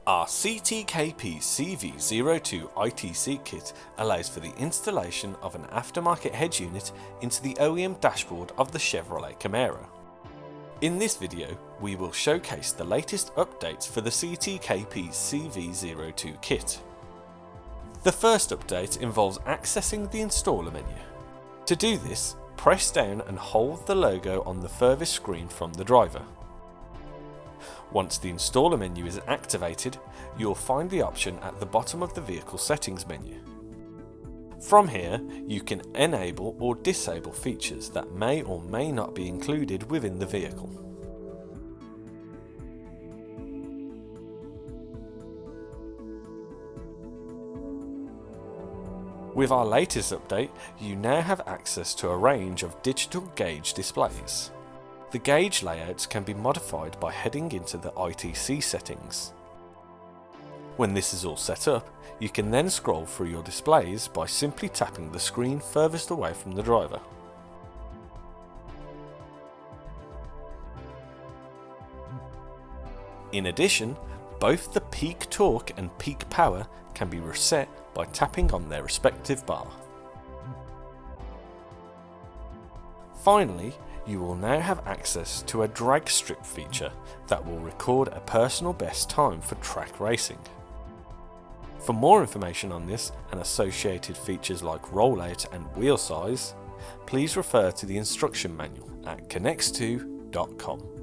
Our CTKPCV02 ITC Kit allows for the installation of an aftermarket head unit into the OEM dashboard of the Chevrolet Camaro. In this video, we will showcase the latest updates for the CTKPCV02 kit. The first update involves accessing the installer menu. To do this, press down and hold the logo on the furthest screen from the driver. Once the installer menu is activated, you'll find the option at the bottom of the vehicle settings menu. From here, you can enable or disable features that may or may not be included within the vehicle. With our latest update, you now have access to a range of digital gauge displays. The gauge layouts can be modified by heading into the ITC settings. When this is all set up, you can then scroll through your displays by simply tapping the screen furthest away from the driver. In addition, both the peak torque and peak power can be reset by tapping on their respective bar. Finally, you will now have access to a drag strip feature that will record a personal best time for track racing. For more information on this and associated features like rollout and wheel size, please refer to the instruction manual at connex2.com.